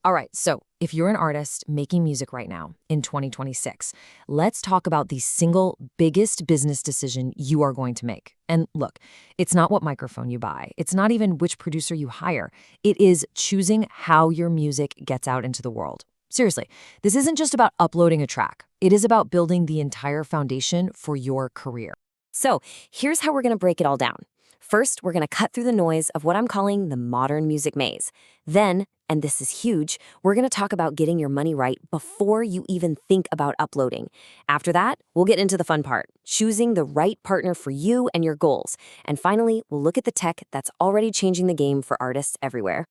All right, so if you're an artist making music right now in 2026, let's talk about the single biggest business decision you are going to make. And look, it's not what microphone you buy, it's not even which producer you hire. It is choosing how your music gets out into the world. Seriously, this isn't just about uploading a track, it is about building the entire foundation for your career. So here's how we're going to break it all down. First, we're going to cut through the noise of what I'm calling the modern music maze. Then, and this is huge, we're going to talk about getting your money right before you even think about uploading. After that, we'll get into the fun part, choosing the right partner for you and your goals. And finally, we'll look at the tech that's already changing the game for artists everywhere.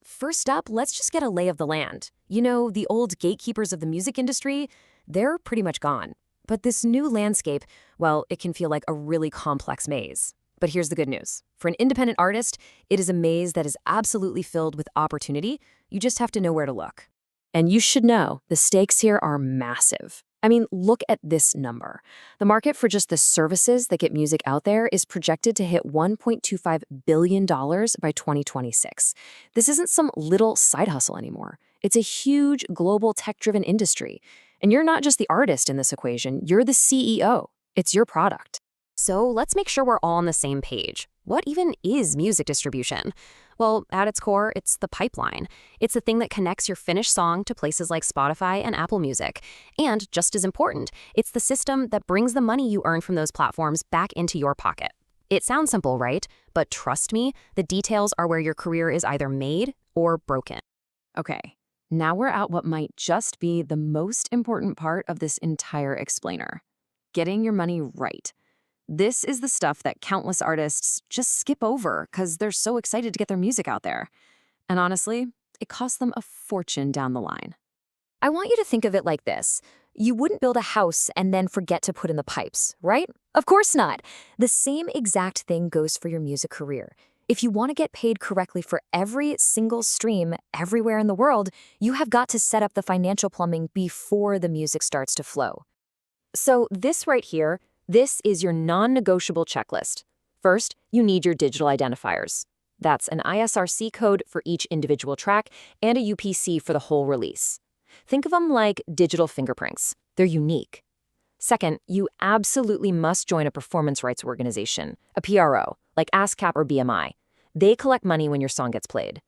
First up, let's just get a lay of the land. You know, the old gatekeepers of the music industry, they're pretty much gone. But this new landscape, well, it can feel like a really complex maze. But here's the good news. For an independent artist, it is a maze that is absolutely filled with opportunity. You just have to know where to look. And you should know, the stakes here are massive. I mean, look at this number. The market for just the services that get music out there is projected to hit $1.25 billion by 2026. This isn't some little side hustle anymore. It's a huge global tech-driven industry. And you're not just the artist in this equation, you're the CEO. It's your product. So let's make sure we're all on the same page. What even is music distribution? Well, at its core, it's the pipeline. It's the thing that connects your finished song to places like Spotify and Apple Music. And just as important, it's the system that brings the money you earn from those platforms back into your pocket. It sounds simple, right? But trust me, the details are where your career is either made or broken. Okay, now we're at what might just be the most important part of this entire explainer. Getting your money right. This is the stuff that countless artists just skip over because they're so excited to get their music out there. And honestly, it costs them a fortune down the line. I want you to think of it like this. You wouldn't build a house and then forget to put in the pipes, right? Of course not. The same exact thing goes for your music career. If you want to get paid correctly for every single stream everywhere in the world, you have got to set up the financial plumbing before the music starts to flow. So this right here, this is your non-negotiable checklist. First, you need your digital identifiers. That's an ISRC code for each individual track and a UPC for the whole release. Think of them like digital fingerprints. They're unique. Second, you absolutely must join a performance rights organization, a PRO, like ASCAP or BMI. They collect money when your song gets played.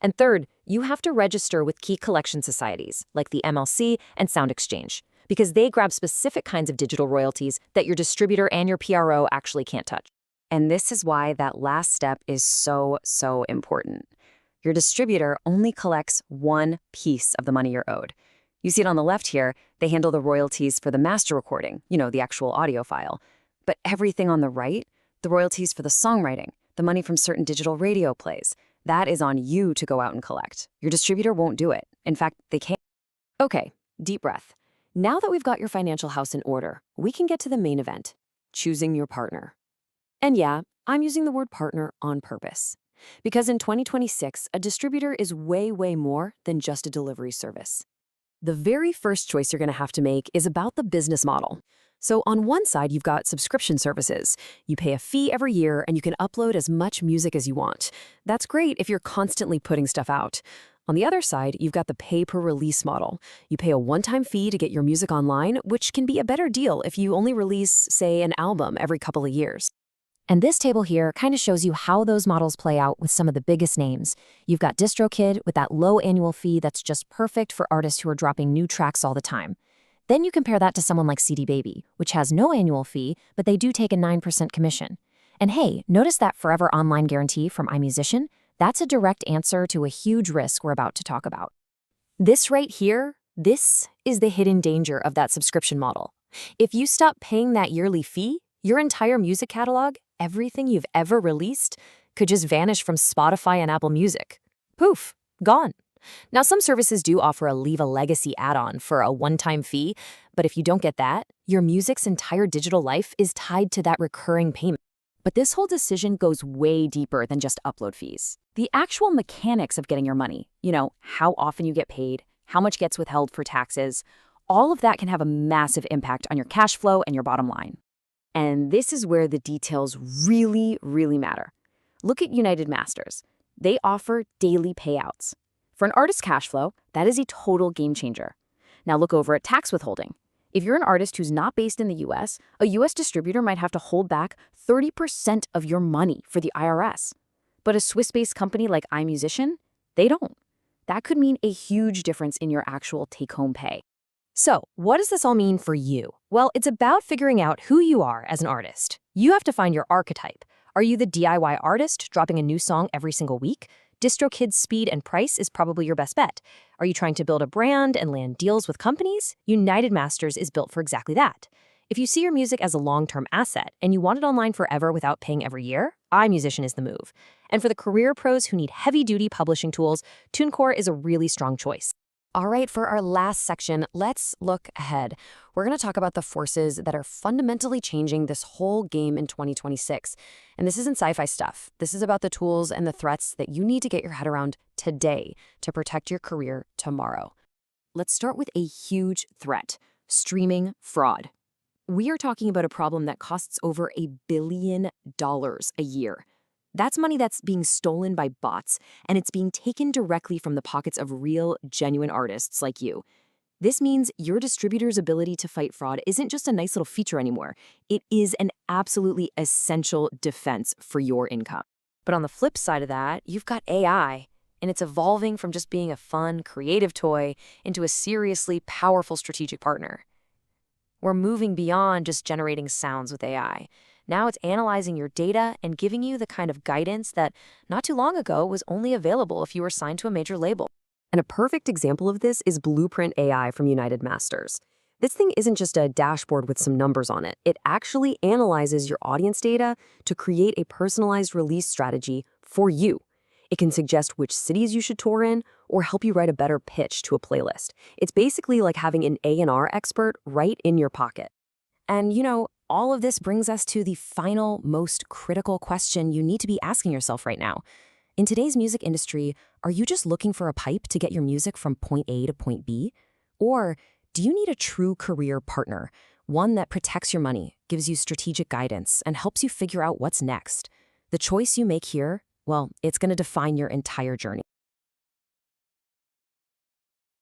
And third, you have to register with key collection societies, like the MLC and Sound Exchange, because they grab specific kinds of digital royalties that your distributor and your PRO actually can't touch. And this is why that last step is so important. Your distributor only collects one piece of the money you're owed. You see it on the left here, they handle the royalties for the master recording, the actual audio file. But everything on the right, the royalties for the songwriting, the money from certain digital radio plays, that is on you to go out and collect. Your distributor won't do it. In fact, they can't. Okay, deep breath. Now that we've got your financial house in order, we can get to the main event, choosing your partner. And yeah, I'm using the word partner on purpose. Because in 2026, a distributor is way more than just a delivery service. The very first choice you're going to have to make is about the business model. So on one side, you've got subscription services. You pay a fee every year and you can upload as much music as you want. That's great if you're constantly putting stuff out. On the other side, you've got the pay-per-release model. You pay a one-time fee to get your music online, which can be a better deal if you only release, say, an album every couple of years. And this table here kind of shows you how those models play out with some of the biggest names. You've got DistroKid with that low annual fee that's just perfect for artists who are dropping new tracks all the time. Then you compare that to someone like CD Baby, which has no annual fee, but they do take a 9% commission. And hey, notice that forever online guarantee from iMusician? That's a direct answer to a huge risk we're about to talk about. This right here, this is the hidden danger of that subscription model. If you stop paying that yearly fee, your entire music catalog, everything you've ever released, could just vanish from Spotify and Apple Music. Poof, gone. Now, some services do offer a Leave a Legacy add-on for a one-time fee, but if you don't get that, your music's entire digital life is tied to that recurring payment. But this whole decision goes way deeper than just upload fees. The actual mechanics of getting your money, how often you get paid, how much gets withheld for taxes, all of that can have a massive impact on your cash flow and your bottom line. And this is where the details really matter. Look at United Masters. They offer daily payouts. For an artist's cash flow, that is a total game changer. Now look over at tax withholding. If you're an artist who's not based in the US, a US distributor might have to hold back 30% of your money for the IRS. But a Swiss-based company like iMusician, they don't. That could mean a huge difference in your actual take-home pay. So, what does this all mean for you? Well, it's about figuring out who you are as an artist. You have to find your archetype. Are you the DIY artist dropping a new song every single week? DistroKid's speed and price is probably your best bet. Are you trying to build a brand and land deals with companies? United Masters is built for exactly that. If you see your music as a long-term asset and you want it online forever without paying every year, iMusician is the move. And for the career pros who need heavy-duty publishing tools, TuneCore is a really strong choice. All right, for our last section, let's look ahead. We're going to talk about the forces that are fundamentally changing this whole game in 2026. And this isn't sci-fi stuff. This is about the tools and the threats that you need to get your head around today to protect your career tomorrow. Let's start with a huge threat: streaming fraud. We are talking about a problem that costs over $1 billion a year. That's money that's being stolen by bots, and it's being taken directly from the pockets of real, genuine artists like you. This means your distributor's ability to fight fraud isn't just a nice little feature anymore. It is an absolutely essential defense for your income. But on the flip side of that, you've got AI, and it's evolving from just being a fun, creative toy into a seriously powerful strategic partner. We're moving beyond just generating sounds with AI. Now it's analyzing your data and giving you the kind of guidance that not too long ago was only available if you were signed to a major label. And a perfect example of this is Blueprint AI from United Masters. This thing isn't just a dashboard with some numbers on it. It actually analyzes your audience data to create a personalized release strategy for you. It can suggest which cities you should tour in or help you write a better pitch to a playlist. It's basically like having an A&R expert right in your pocket. And all of this brings us to the final, most critical question you need to be asking yourself right now. In today's music industry, are you just looking for a pipe to get your music from point A to point B? Or do you need a true career partner, one that protects your money, gives you strategic guidance, and helps you figure out what's next? The choice you make here, well, it's going to define your entire journey.